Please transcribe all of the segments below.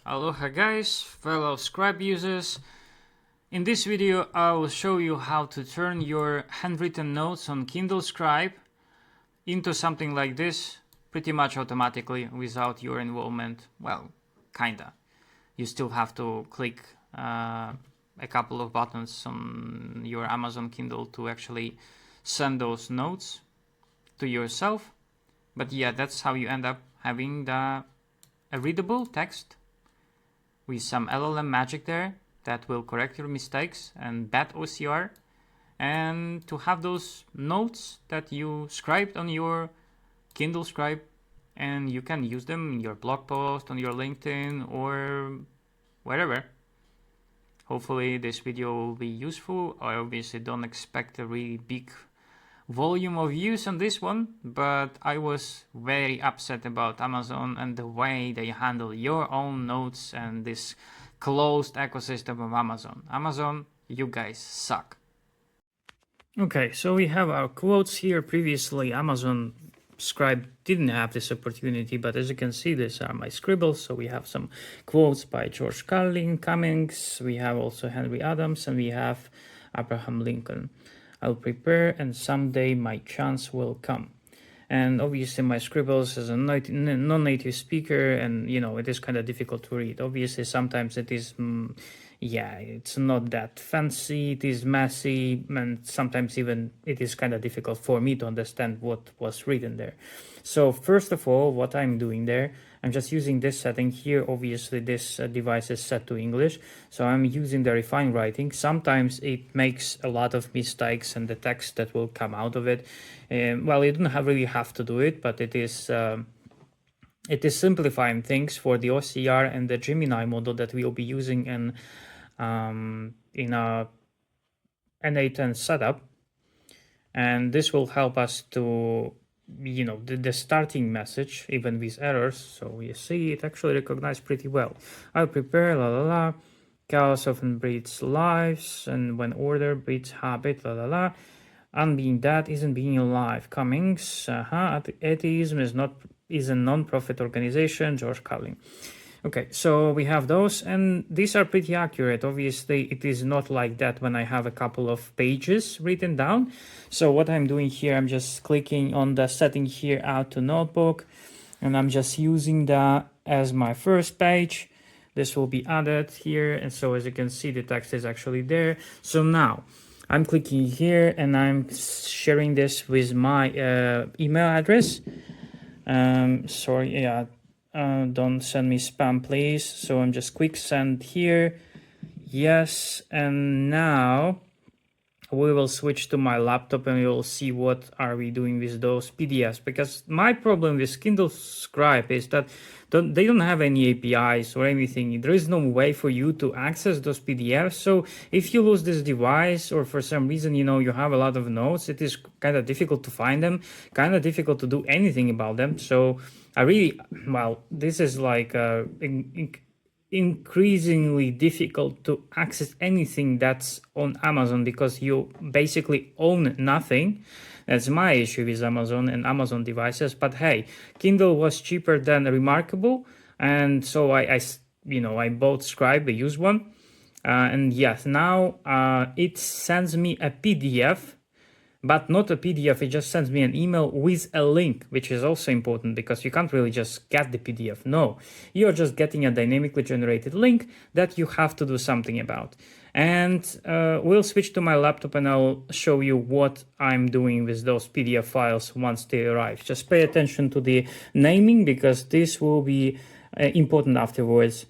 Aloha guys, fellow Scribe users. In this video I will show you how to turn your handwritten notes on Kindle Scribe into something like this pretty much automatically without your involvement. Well, kinda. You still have to click a couple of buttons on your Amazon Kindle to actually send those notes to yourself. But yeah, that's how you end up having a readable text with some LLM magic there that will correct your mistakes and bad OCR, and to have those notes that you scribed on your Kindle Scribe, and you can use them in your blog post, on your LinkedIn, or wherever. Hopefully this video will be useful. I obviously don't expect a really big volume of views on this one, but I was very upset about Amazon and the way they handle your own notes and this closed ecosystem of Amazon. Amazon, you guys suck. Okay, so we have our quotes here. Previously, Amazon Scribe didn't have this opportunity, but as you can see, these are my scribbles. So we have some quotes by George Cummings, we have also Henry Adams, and we have Abraham Lincoln. I'll prepare and someday my chance will come. And obviously my scribbles as a non-native speaker, and it is kind of difficult to read. Obviously sometimes it is, it's not that fancy, it is messy, and sometimes even it is kind of difficult for me to understand what was written there. So first of all, what I'm doing there, I'm just using this setting here. Obviously this device is set to English, so I'm using the refined writing. Sometimes it makes a lot of mistakes and the text that will come out of it. Well, you don't really have to do it, but it is simplifying things for the OCR and the Gemini model that we'll be using in a n8n setup. And this will help us to the starting message, even with errors. So you see, it actually recognized pretty well. I'll prepare, la la la. Chaos often breeds lives, and when order breeds habit, la la la. Unbeing that isn't being alive. Cummings, atheism is a non-profit organization, George Cummings. Okay, so we have those, and these are pretty accurate. Obviously, it is not like that when I have a couple of pages written down. So what I'm doing here, I'm just clicking on the setting here, add to notebook, and I'm just using that as my first page. This will be added here, and so as you can see, the text is actually there. So now I'm clicking here and I'm sharing this with my email address. Don't send me spam, please. So I'm just quick send here. Yes, and now we will switch to my laptop and we will see what are we doing with those PDFs. Because my problem with Kindle Scribe is that they don't have any APIs or anything. There is no way for you to access those PDFs. So if you lose this device, or for some reason, you have a lot of notes, it is kind of difficult to find them, kind of difficult to do anything about them. So this is like increasingly difficult to access anything that's on Amazon, because you basically own nothing. That's my issue with Amazon and Amazon devices. But hey, Kindle was cheaper than Remarkable, and so I bought Scribe, a used one, and yes, now it sends me a PDF, but not a PDF. It just sends me an email with a link, which is also important, because you can't really just get the PDF. No, you're just getting a dynamically generated link that you have to do something about. And we'll switch to my laptop and I'll show you what I'm doing with those PDF files once they arrive. Just pay attention to the naming, because this will be important afterwards.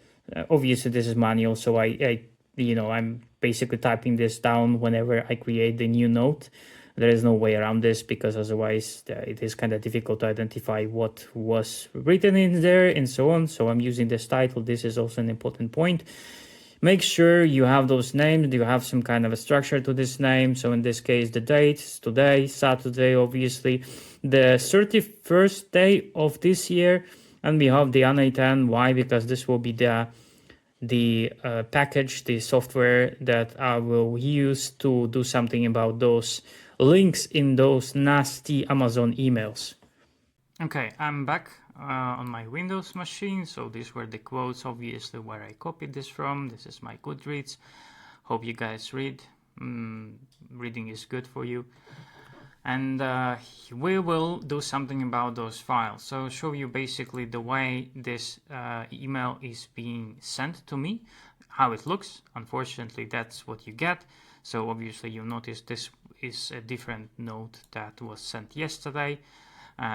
Obviously this is manual, so I'm basically typing this down whenever I create the new note. There is no way around this, because otherwise it is kind of difficult to identify what was written in there and so on. So I'm using this title. This is also an important point. Make sure you have those names, you have some kind of a structure to this name. So in this case, the date is today, Saturday, obviously, the 31st day of this year. And we have the n8n. Why? Because this will be the package, the software that I will use to do something about those links in those nasty Amazon emails. Okay, I'm back. on my Windows machine. So these were the quotes, obviously, where I copied this from. This is my Goodreads. Hope you guys read. Reading is good for you. And we will do something about those files. So show you basically the way this email is being sent to me, how it looks. Unfortunately, that's what you get. So obviously you notice this is a different note that was sent yesterday,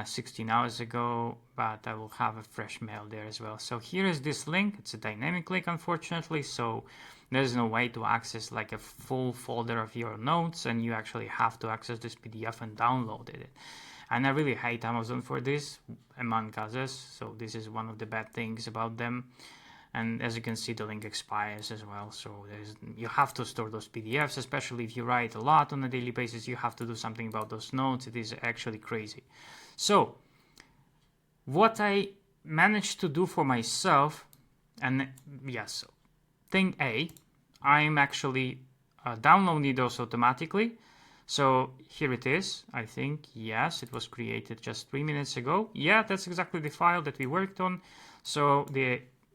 16 hours ago, but I will have a fresh mail there as well. So here is this link. It's a dynamic link, unfortunately, so there's no way to access like a full folder of your notes, and you actually have to access this PDF and download it. And I really hate Amazon for this, among others. So this is one of the bad things about them. And as you can see, the link expires as well. So you have to store those PDFs, especially if you write a lot on a daily basis. You have to do something about those notes. It is actually crazy. So what I managed to do for myself, and yes, thing A, I'm actually downloading those automatically. So here it is. I think, yes, it was created just 3 minutes ago. Yeah, that's exactly the file that we worked on. So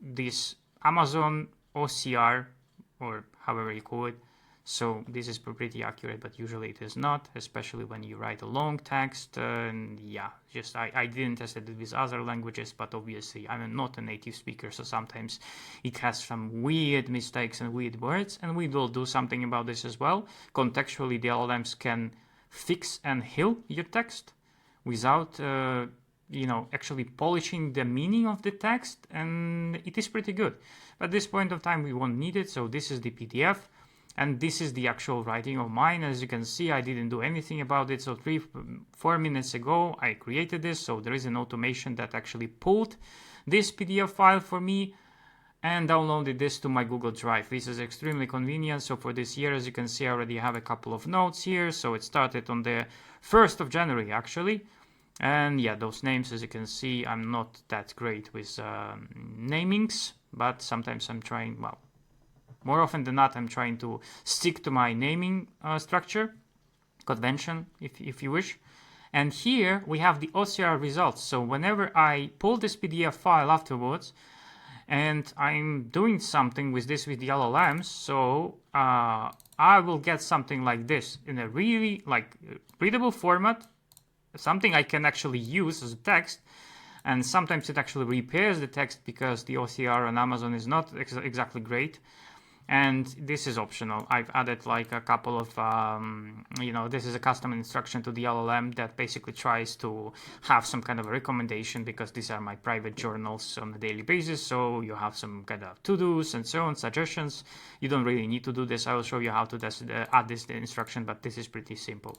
this Amazon OCR, or however you call it. So this is pretty accurate, but usually it is not, especially when you write a long text. And yeah, just I didn't test it with other languages, but obviously I'm not a native speaker, so sometimes it has some weird mistakes and weird words, and we will do something about this as well. Contextually, the LLMs can fix and heal your text without actually polishing the meaning of the text, and it is pretty good. At this point of time, we won't need it, so this is the PDF. And this is the actual writing of mine. As you can see, I didn't do anything about it. So 4 minutes ago, I created this. So there is an automation that actually pulled this PDF file for me and downloaded this to my Google Drive. This is extremely convenient. So for this year, as you can see, I already have a couple of notes here. So it started on the 1st of January, actually. And yeah, those names, as you can see, I'm not that great with namings, but sometimes I'm trying, well, more often than not, I'm trying to stick to my naming structure, convention, if you wish. And here we have the OCR results. So whenever I pull this PDF file afterwards, and I'm doing something with this with the LLMs, so I will get something like this in a really readable format, something I can actually use as a text. And sometimes it actually repairs the text because the OCR on Amazon is not exactly great. And this is optional. I've added like a couple of, this is a custom instruction to the LLM that basically tries to have some kind of a recommendation, because these are my private journals on a daily basis. So you have some kind of to-dos and so on, suggestions. You don't really need to do this. I will show you how to add this instruction, but this is pretty simple.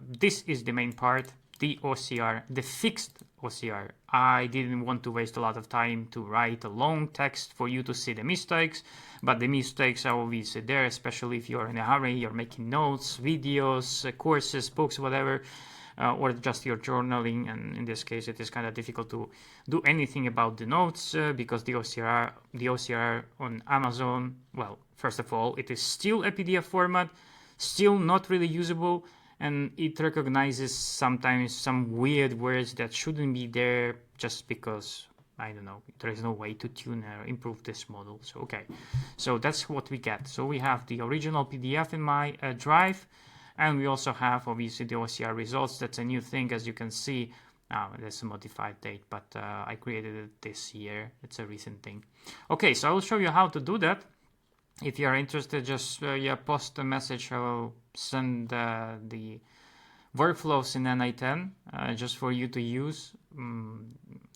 This is the main part. The OCR, the fixed OCR. I didn't want to waste a lot of time to write a long text for you to see the mistakes, but the mistakes are obviously there, especially if you're in a hurry, you're making notes, videos, courses, books, whatever, or just your journaling. And in this case, it is kind of difficult to do anything about the notes because the OCR on Amazon, well, first of all, it is still a PDF format, still not really usable. And it recognizes sometimes some weird words that shouldn't be there just because, I don't know, there is no way to tune or improve this model. So, okay, so that's what we get. So we have the original PDF in my drive, and we also have, obviously, the OCR results. That's a new thing, as you can see. There's a modified date, but I created it this year. It's a recent thing. Okay, so I will show you how to do that. If you are interested, just post a message. I will send the workflows in n8n just for you to use.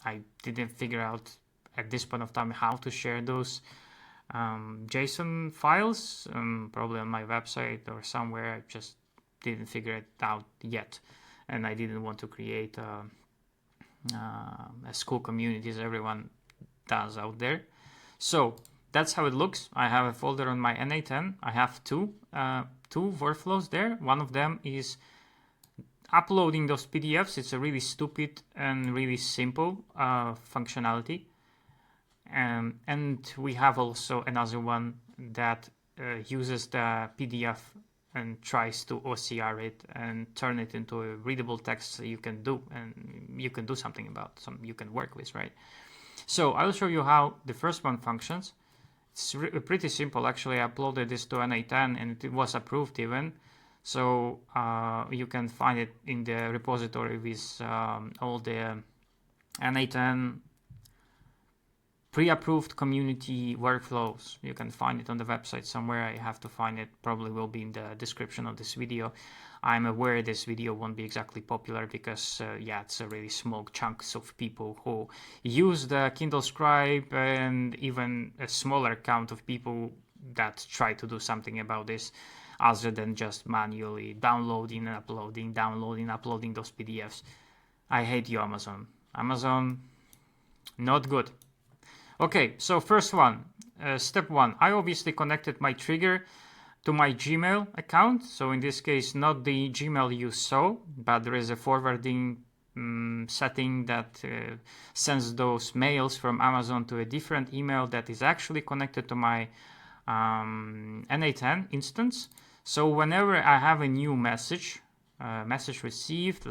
I didn't figure out at this point of time how to share those JSON files, probably on my website or somewhere. I just didn't figure it out yet, and I didn't want to create a school community as everyone does out there. So that's how it looks. I have a folder on my n8n. I have two workflows there. One of them is uploading those PDFs. It's a really stupid and really simple functionality. And we have also another one that uses the PDF and tries to OCR it and turn it into a readable text so you can do, and you can do something about, you can work with, right? So I'll show you how the first one functions. It's pretty simple. Actually, I uploaded this to n8n and it was approved even. So you can find it in the repository with all the n8n pre-approved community workflows. You can find it on the website somewhere. I have to find it. Probably will be in the description of this video. I'm aware this video won't be exactly popular because yeah, it's a really small chunks of people who use the Kindle Scribe, and even a smaller count of people that try to do something about this other than just manually downloading and uploading those PDFs. I hate you, Amazon. Amazon, not good. Okay, so first one, step one, I obviously connected my trigger to my Gmail account. So in this case, not the Gmail you saw, but there is a forwarding setting that sends those mails from Amazon to a different email that is actually connected to my n8n instance. So whenever I have a new message, message received,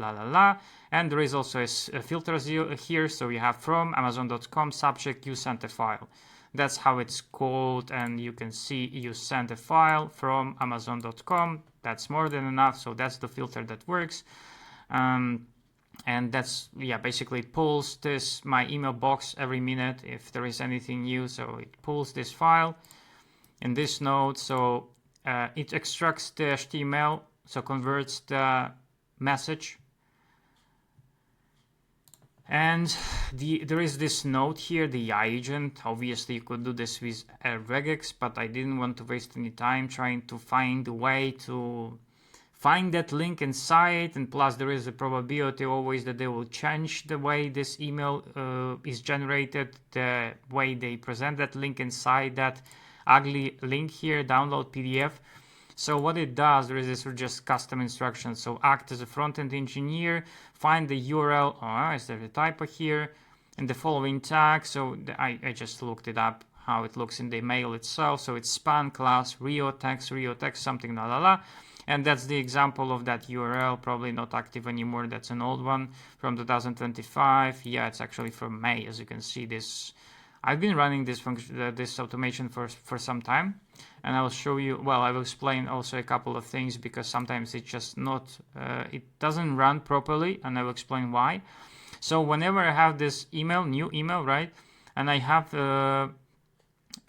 and there is also a filter here, so you have from amazon.com subject, you sent a file. That's how it's called, and you can see you sent a file from amazon.com. That's more than enough, so that's the filter that works. And that's, yeah, basically it pulls this, my email box every minute if there is anything new, so it pulls this file in this node, so it extracts the HTML, so converts the message. And there is this node here, the agent. Obviously you could do this with regex, but I didn't want to waste any time trying to find a way to find that link inside, and plus there is a probability always that they will change the way this email is generated, the way they present that link inside that ugly link here, download PDF. So what it does, there is this just custom instructions. So act as a front-end engineer, find the URL. Oh, is there a typo here? And the following tag. So I just looked it up, how it looks in the mail itself. So it's span class, Rio text, something, And that's the example of that URL, probably not active anymore. That's an old one from 2025. Yeah, it's actually from May, as you can see. This I've been running this function, this automation for some time, and I will show you. Well, I will explain also a couple of things because sometimes it's just not, it doesn't run properly, and I will explain why. So whenever I have this email, new email, right, and I have a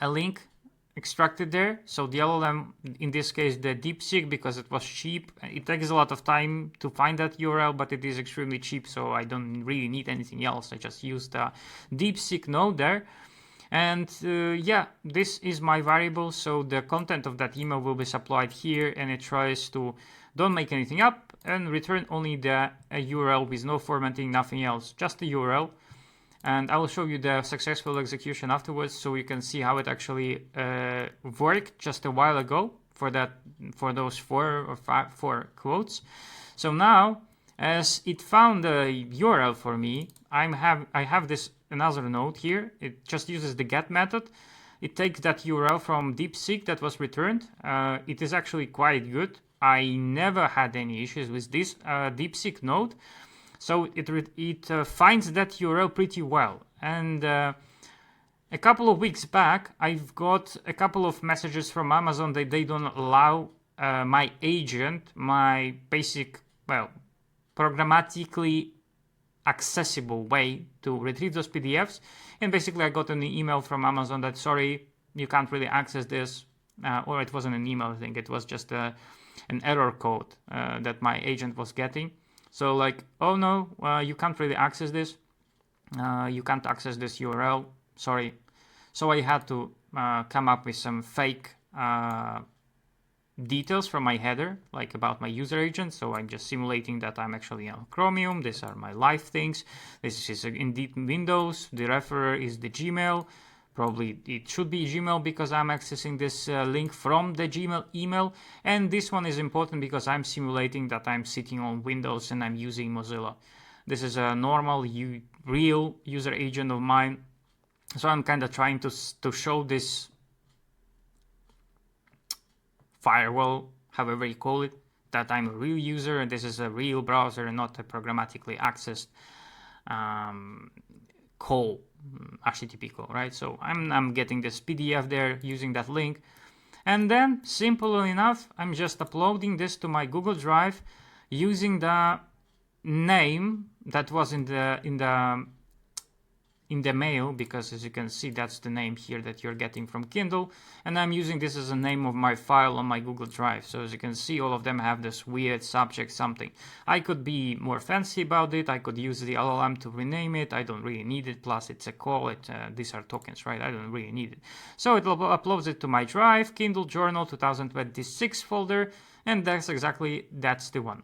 link extracted there. So the LLM, in this case, the DeepSeek, because it was cheap. It takes a lot of time to find that URL, but it is extremely cheap, so I don't really need anything else. I just use the DeepSeek node there. And yeah, this is my variable, so the content of that email will be supplied here, and it tries to don't make anything up and return only the URL with no formatting, nothing else, just the URL. And I will show you the successful execution afterwards, so you can see how it actually worked just a while ago for those 4 or 4 quotes. So now, as it found a URL for me, I have this another node here. It just uses the get method. It takes that URL from DeepSeek that was returned. It is actually quite good. I never had any issues with this DeepSeek node. So it finds that URL pretty well. And a couple of weeks back, I've got a couple of messages from Amazon that they don't allow my agent, my basic, well, programmatically accessible way to retrieve those PDFs. And basically I got an email from Amazon that, sorry, you can't really access this. Or it wasn't an email, I think it was just an error code that my agent was getting. So like, oh no, you can't really access this. You can't access this URL, sorry. So I had to come up with some fake details from my header, like about my user agent. So I'm just simulating that I'm actually on Chromium. These are my live things. This is indeed Windows. The referrer is the Gmail. Probably it should be Gmail because I'm accessing this link from the Gmail email. And this one is important because I'm simulating that I'm sitting on Windows and I'm using Mozilla. This is a normal, real user agent of mine. So I'm kind of trying to show this firewall however you call it, that I'm a real user and this is a real browser and not a programmatically accessed call, HTTP call, right? So I'm getting this PDF there using that link. And then, simple enough, I'm just uploading this to my Google Drive using the name that was in the mail, because as you can see, that's the name here that you're getting from Kindle, and I'm using this as a name of my file on my Google Drive. So as you can see, all of them have this weird subject something. I could be more fancy about it. I could use the LLM to rename it. I don't really need it. Plus, it's a call. These are tokens, right? I don't really need it. So it uploads it to my Drive, Kindle Journal 2026 folder, and that's the one.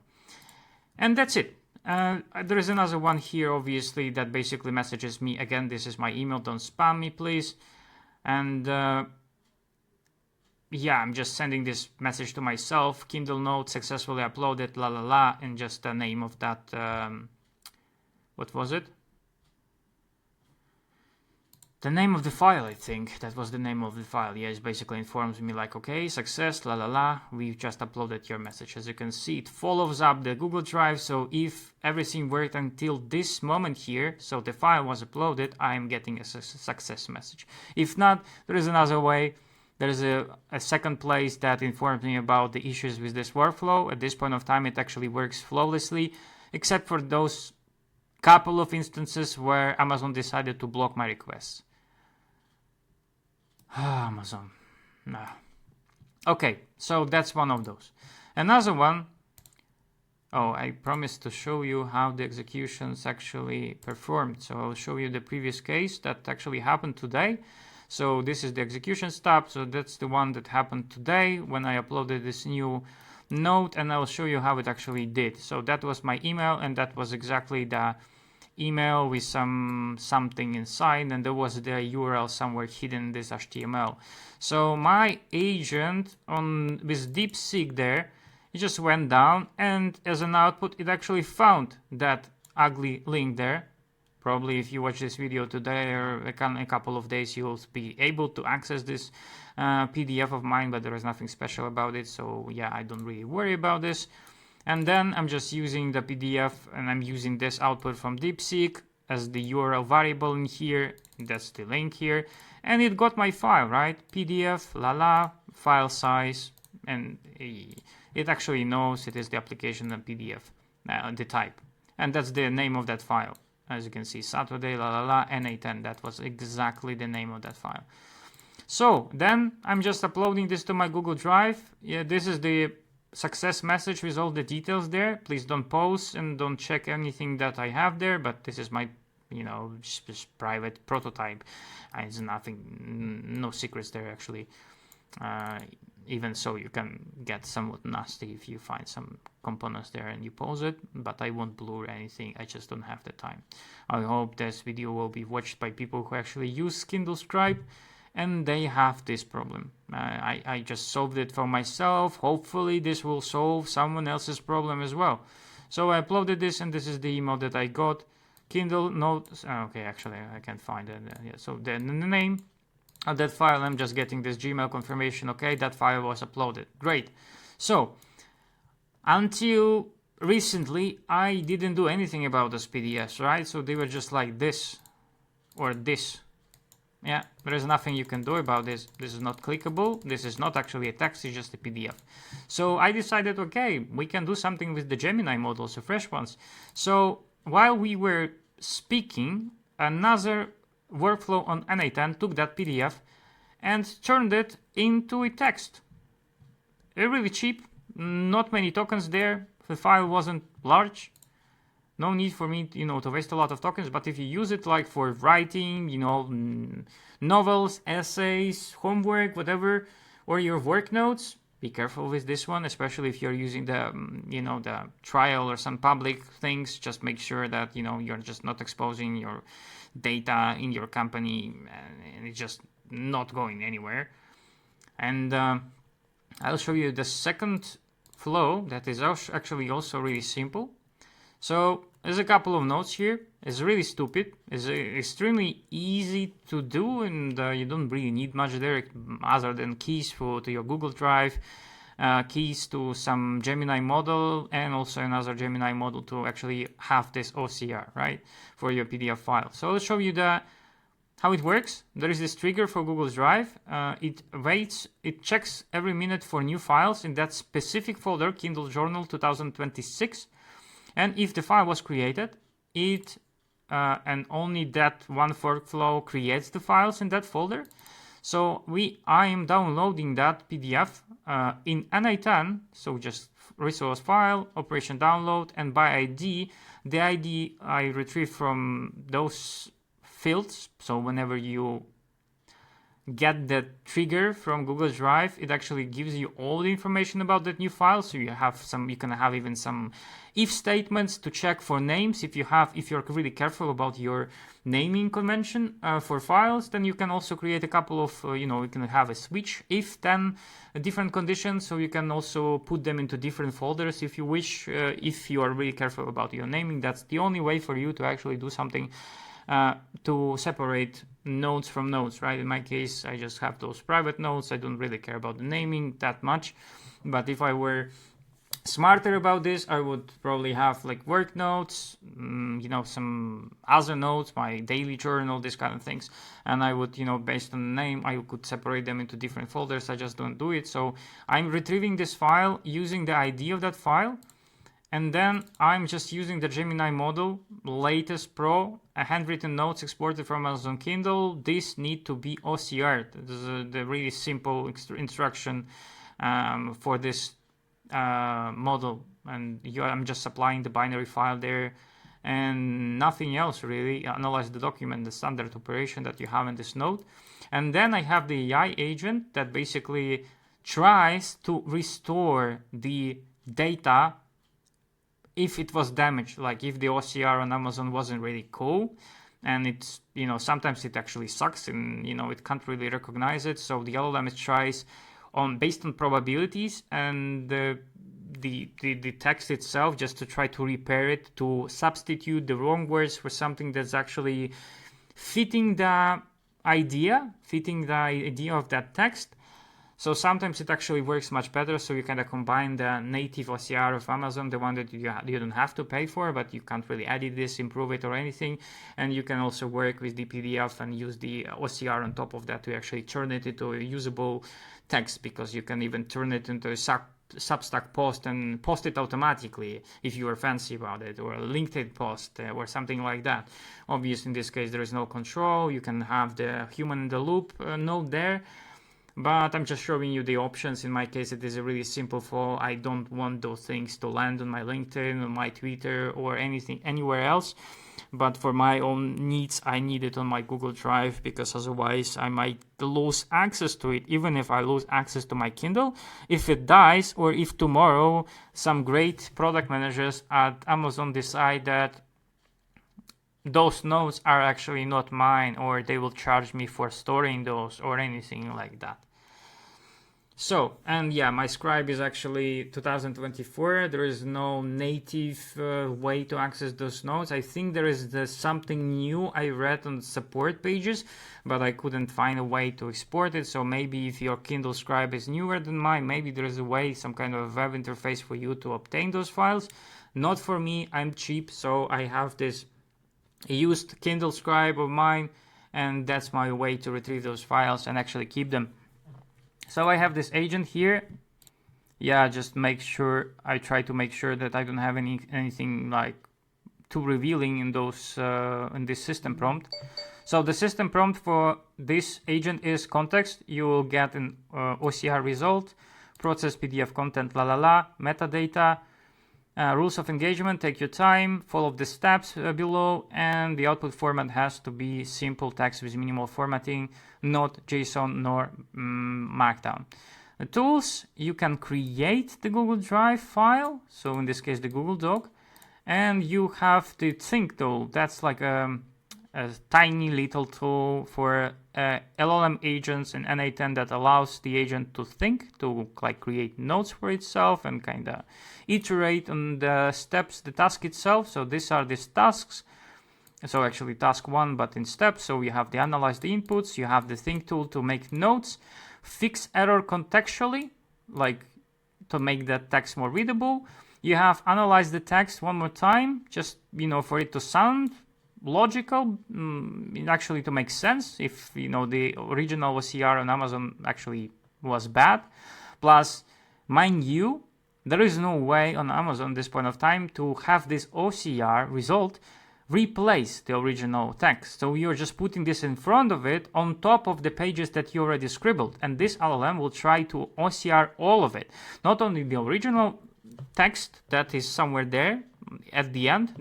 And that's it. There is another one here, obviously, that basically messages me. Again, this is my email. Don't spam me, please. And yeah, I'm just sending this message to myself. Kindle Note successfully uploaded, la la la, and just the name of that. What was it? The name of the file, I think. That was the name of the file. Yeah, it basically informs me like, okay, success, la la la, we just uploaded your message. As you can see, it follows up the Google Drive. So if everything worked until this moment here, so the file was uploaded, I'm getting a success message. If not, there is another way. There is a second place that informs me about the issues with this workflow. At this point of time, it actually works flawlessly, except for those couple of instances where Amazon decided to block my requests. Amazon. No. Okay, so that's one of those. Another one. Oh, I promised to show you how the executions actually performed. So I'll show you the previous case that actually happened today. So this is the execution step. So that's the one that happened today when I uploaded this new note, and I'll show you how it actually did. So that was my email, and that was exactly the email with something inside, and there was the URL somewhere hidden in this HTML. So my agent with DeepSeek there, it just went down, and as an output it actually found that ugly link there. Probably if you watch this video today or a couple of days, you'll be able to access this PDF of mine, but there is nothing special about it. So yeah, I don't really worry about this. And then I'm just using the PDF, and I'm using this output from DeepSeek as the URL variable in here. That's the link here. And it got my file, right? PDF, la, file size, and it actually knows it is the application and PDF, the type. And that's the name of that file. As you can see, Saturday, la, n8n. That was exactly the name of that file. So then I'm just uploading this to my Google Drive. Yeah, this is the success message with all the details there. Please don't pause and don't check anything that I have there, but this is my just private prototype. It's nothing, no secrets there actually. Even so, you can get somewhat nasty if you find some components there and you pause it, but I won't blur anything. I just don't have the time. I hope this video will be watched by people who actually use Kindle Scribe and they have this problem. I just solved it for myself. Hopefully this will solve someone else's problem as well. So I uploaded this, and this is the email that I got. Kindle Notes. Okay, actually I can't find it. Yeah, so the name of that file, I'm just getting this Gmail confirmation. Okay, that file was uploaded. Great. So until recently, I didn't do anything about those PDFs, right? So they were just like this or this. Yeah, there is nothing you can do about this. This is not clickable. This is not actually a text, it's just a PDF. So I decided, okay, we can do something with the Gemini models, the fresh ones. So while we were speaking, another workflow on n8n took that PDF and turned it into a text. Really cheap, not many tokens there. The file wasn't large. No need for me, to waste a lot of tokens, but if you use it like for writing, novels, essays, homework, whatever, or your work notes, be careful with this one, especially if you're using the, the trial or some public things. Just make sure that, you're just not exposing your data in your company and it's just not going anywhere. And I'll show you the second flow that is actually also really simple. So there's a couple of notes here. It's really stupid. It's extremely easy to do, and you don't really need much there other than keys to your Google Drive, keys to some Gemini model and also another Gemini model to actually have this OCR, right, for your PDF file. So I'll show you how it works. There is this trigger for Google Drive. It checks every minute for new files in that specific folder, Kindle Journal 2026. And if the file was created, it and only that one workflow creates the files in that folder. So I am downloading that PDF in n8n, so just resource file, operation download, and by ID, the ID I retrieve from those fields. So whenever you get the trigger from Google Drive, it actually gives you all the information about that new file. So you can have even some if statements to check for names. If you're really careful about your naming convention for files, then you can also create a couple of, you can have a switch if then different conditions. So you can also put them into different folders if you wish, if you are really careful about your naming. That's the only way for you to actually do something to separate nodes from nodes, right? In my case, I just have those private nodes. I don't really care about the naming that much. But if I were smarter about this, I would probably have like work notes, some other notes, my daily journal, this kind of things. And I would, based on the name, I could separate them into different folders. I just don't do it. So I'm retrieving this file using the ID of that file. And then I'm just using the Gemini model, latest Pro, a handwritten notes exported from Amazon Kindle. This need to be OCR. This is the really simple instruction for this model. And I'm just applying the binary file there and nothing else really. Analyze the document, the standard operation that you have in this node. And then I have the AI agent that basically tries to restore the data if it was damaged, like if the OCR on Amazon wasn't really cool, and it's, sometimes it actually sucks and, it can't really recognize it. So the LLM tries based on probabilities and the text itself, just to try to repair it, to substitute the wrong words for something that's actually fitting the idea of that text. So sometimes it actually works much better. So you kind of combine the native OCR of Amazon, the one that you don't have to pay for, but you can't really edit this, improve it or anything. And you can also work with the PDF and use the OCR on top of that to actually turn it into a usable text, because you can even turn it into a Substack post and post it automatically if you are fancy about it, or a LinkedIn post or something like that. Obviously, in this case, there is no control. You can have the human in the loop node there. But I'm just showing you the options. In my case, it is a really simple flow. I don't want those things to land on my LinkedIn, on my Twitter, or anything anywhere else. But for my own needs, I need it on my Google Drive, because otherwise I might lose access to it, even if I lose access to my Kindle. If it dies, or if tomorrow some great product managers at Amazon decide that those notes are actually not mine, or they will charge me for storing those or anything like that. So, and yeah, my Scribe is actually 2024. There is no native way to access those notes. I think there is something new I read on support pages, but I couldn't find a way to export it. So maybe if your Kindle Scribe is newer than mine, maybe there is a way, some kind of web interface for you to obtain those files. Not for me, I'm cheap, so I have this used Kindle Scribe of mine, and that's my way to retrieve those files and actually keep them. So I have this agent here. Yeah, just I try to make sure that I don't have anything like too revealing in those in this system prompt. So the system prompt for this agent is context. You will get an OCR result, process PDF content, metadata, rules of engagement, take your time, follow the steps below, and the output format has to be simple text with minimal formatting, not JSON nor Markdown. The tools, you can create the Google Drive file, so in this case the Google Doc, and you have the Think tool. That's like a tiny little tool for LLM agents in n8n that allows the agent to think, to like create notes for itself and kind of iterate on the steps, the task itself. So these are these tasks. So actually task 1, but in steps. So you have the analyze the inputs, you have the think tool to make notes, fix error contextually, like to make that text more readable. You have analyzed the text one more time, just, for it to sound logical, actually to make sense, if, the original OCR on Amazon actually was bad. Plus, mind you, there is no way on Amazon at this point of time to have this OCR result replace the original text. So you're just putting this in front of it on top of the pages that you already scribbled. And this LLM will try to OCR all of it. Not only the original text that is somewhere there at the end,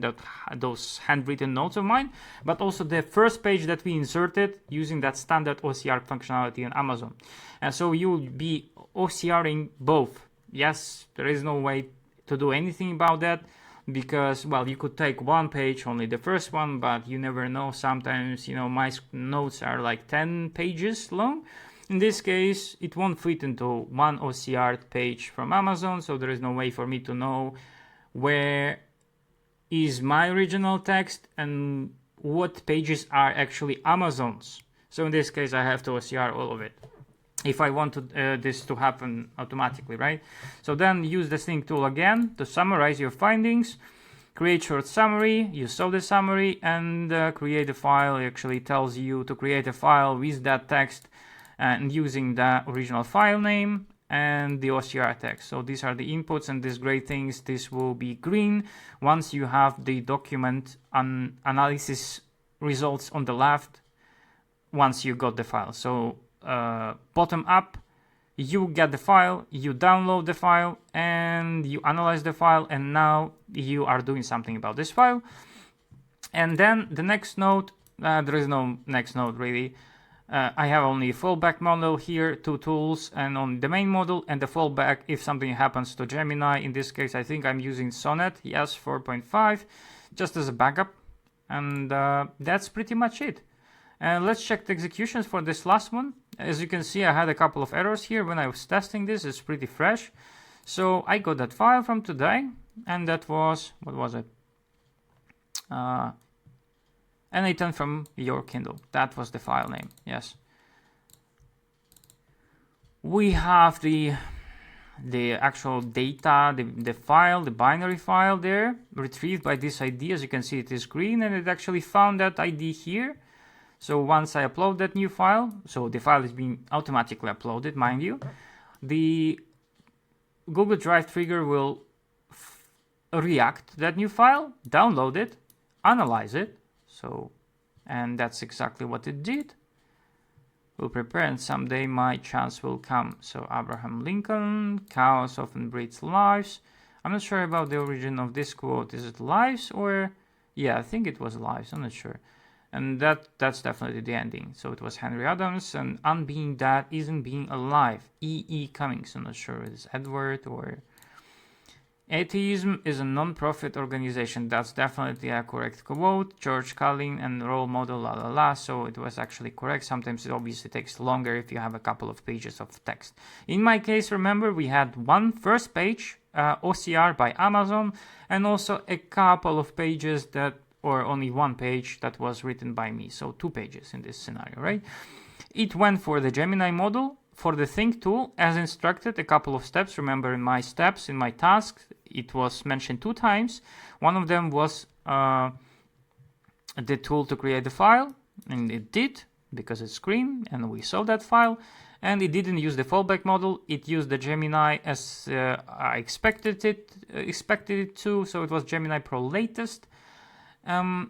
those handwritten notes of mine, but also the first page that we inserted using that standard OCR functionality on Amazon. And so you will be OCRing both. Yes, there is no way to do anything about that, because, well, you could take one page, only the first one, but you never know. Sometimes, my notes are like 10 pages long. In this case, it won't fit into one OCR page from Amazon, so there is no way for me to know where is my original text and what pages are actually Amazon's. So in this case, I have to OCR all of it if I want this to happen automatically, right? So then use the sync tool again to summarize your findings, create short summary, you saw the summary, and create a file. It actually tells you to create a file with that text and using the original file name and the OCR text. So these are the inputs, and these gray things, this will be green once you have the document analysis results on the left once you got the file. So bottom up, you get the file, you download the file, and you analyze the file, and now you are doing something about this file. And then the next node, there is no next node really. I have only a fallback model here, 2 tools, and on the main model and the fallback if something happens to Gemini. In this case, I think I'm using Sonnet, yes, 4.5, just as a backup. And that's pretty much it. And let's check the executions for this last one. As you can see, I had a couple of errors here when I was testing this. It's pretty fresh. So I got that file from today, and that was, what was it? n8n from your Kindle. That was the file name, yes. We have the actual data, the file, the binary file there, retrieved by this ID. As you can see, it is green, and it actually found that ID here. So once I upload that new file, so the file is being automatically uploaded, mind you, the Google Drive trigger will react to that new file, download it, analyze it. So, and that's exactly what it did. We'll prepare, and someday my chance will come. So Abraham Lincoln, chaos often breeds lives. I'm not sure about the origin of this quote. Is it lives or, yeah, I think it was lives. I'm not sure. And that's definitely the ending. So it was Henry Adams, and unbeing that isn't being alive. E.E. Cummings, I'm not sure it's Edward or... Atheism is a non-profit organization. That's definitely a correct quote. George Carlin and role model, la la la. So it was actually correct. Sometimes it obviously takes longer if you have a couple of pages of text. In my case, remember, we had one first page, OCR by Amazon, and also a couple of pages that, or only one page that was written by me. So 2 pages in this scenario, right? It went for the Gemini model. For the think tool, as instructed, a couple of steps. Remember, in my steps, in my task, it was mentioned 2 times. One of them was the tool to create the file, and it did, because it's green, and we saw that file. And it didn't use the fallback model. It used the Gemini as I expected it to. So it was Gemini Pro latest. And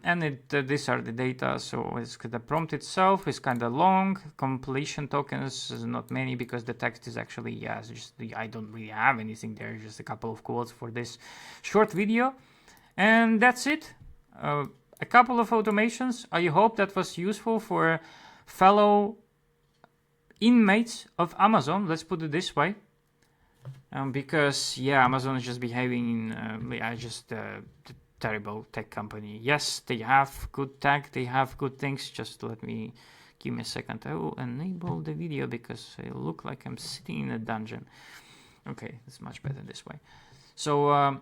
these are the data. So it's the prompt itself is kind of long. Completion tokens is not many because the text is actually, yeah, just I don't really have anything there. Just a couple of quotes for this short video, and that's it. A couple of automations. I hope that was useful for fellow inmates of Amazon. Let's put it this way. Because yeah, Amazon is just behaving in terrible tech company. Yes, they have good tech, they have good things. Just give me a second. I will enable the video because I look like I'm sitting in a dungeon. Okay, it's much better this way. So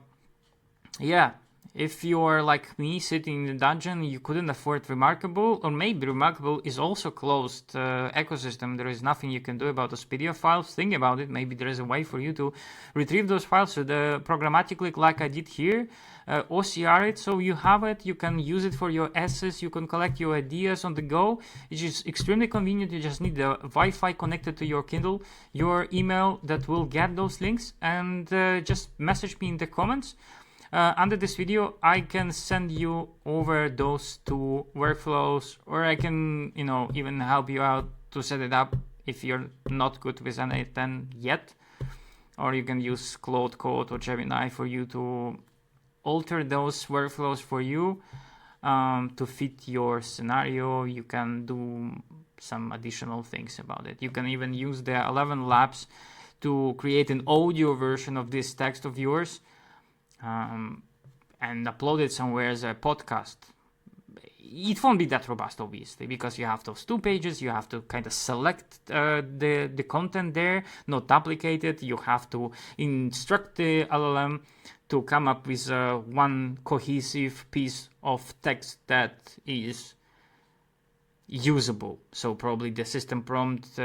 yeah, If you're like me, sitting in the dungeon, you couldn't afford Remarkable, or maybe Remarkable is also closed ecosystem. There is nothing you can do about those PDF files. Think about it. Maybe there is a way for you to retrieve those files. So the programmatically, like I did here, OCR it, so you have it. You can use it for your essays. You can collect your ideas on the go. It is extremely convenient. You just need the Wi-Fi connected to your Kindle, your email that will get those links, and just message me in the comments. Under this video, I can send you over those two workflows, or I can, even help you out to set it up if you're not good with n8n yet. Or you can use Claude Code or Gemini for you to alter those workflows for you to fit your scenario. You can do some additional things about it. You can even use the 11 Labs to create an audio version of this text of yours. And upload it somewhere as a podcast. It won't be that robust, obviously, because you have those 2 pages. You have to kind of select the content there, not duplicate it. You have to instruct the LLM to come up with one cohesive piece of text that is usable. So probably the system prompt,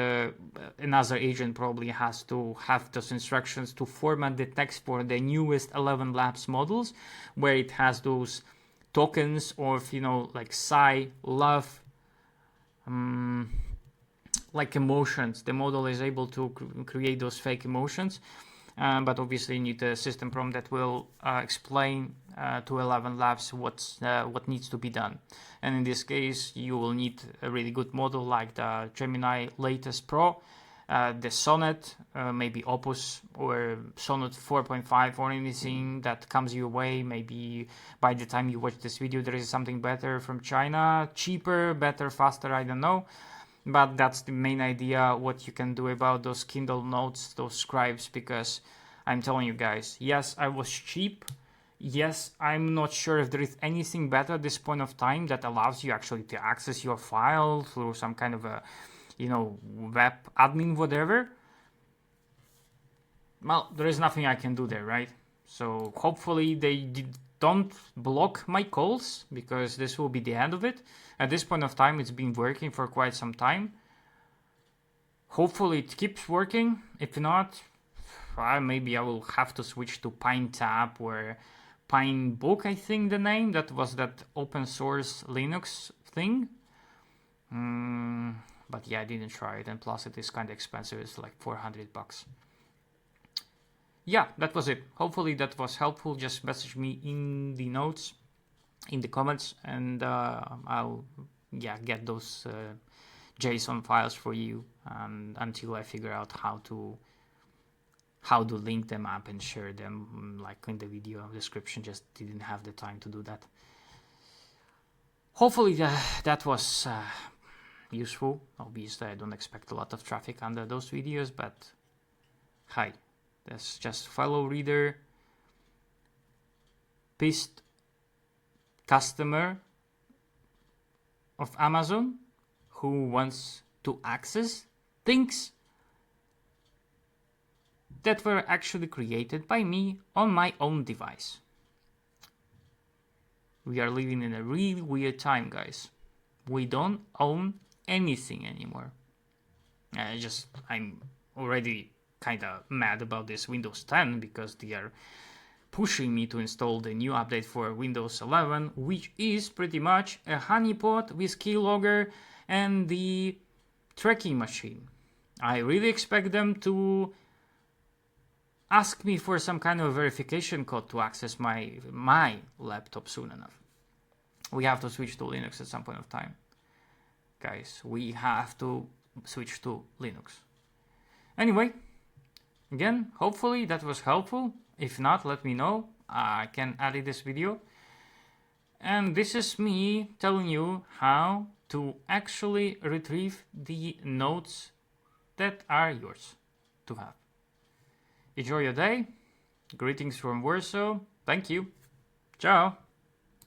another agent probably has to have those instructions to format the text for the newest 11 Labs models, where it has those tokens of, like sigh, love, like emotions. The model is able to create those fake emotions. But obviously you need a system prompt that will explain to 11 Labs what needs to be done. And in this case, you will need a really good model like the Gemini latest Pro, the Sonnet, maybe Opus or Sonnet 4.5 or anything that comes your way. Maybe by the time you watch this video, there is something better from China, cheaper, better, faster, I don't know. But that's the main idea, what you can do about those Kindle notes, those scribes, because I'm telling you guys, yes, I was cheap. Yes, I'm not sure if there is anything better at this point of time that allows you actually to access your file through some kind of a, web admin, whatever. Well, there is nothing I can do there, right? So hopefully they don't block my calls, because this will be the end of it. At this point of time, it's been working for quite some time. Hopefully it keeps working. If not, maybe I will have to switch to PineTap or Pinebook, I think the name. That was that open source Linux thing. But yeah, I didn't try it, and plus it is kind of expensive. It's like $400. Yeah, that was it. Hopefully that was helpful. Just message me in the notes, in the comments, and I'll get those JSON files for you until I figure out how to link them up and share them, like in the video description. Just didn't have the time to do that. Hopefully that was useful. Obviously I don't expect a lot of traffic under those videos, but hi, that's just fellow reader, pissed customer of Amazon who wants to access things that were actually created by me on my own device. We are living in a really weird time, guys. We don't own anything anymore. I'm already kind of mad about this Windows 10 because they are pushing me to install the new update for Windows 11, which is pretty much a honeypot with keylogger and the tracking machine. I really expect them to ask me for some kind of verification code to access my laptop soon enough. We have to switch to Linux at some point of time. Guys, we have to switch to Linux. Anyway, again, hopefully that was helpful. If not, let me know. I can edit this video. And this is me telling you how to actually retrieve the notes that are yours to have. Enjoy your day. Greetings from Warsaw. Thank you. Ciao.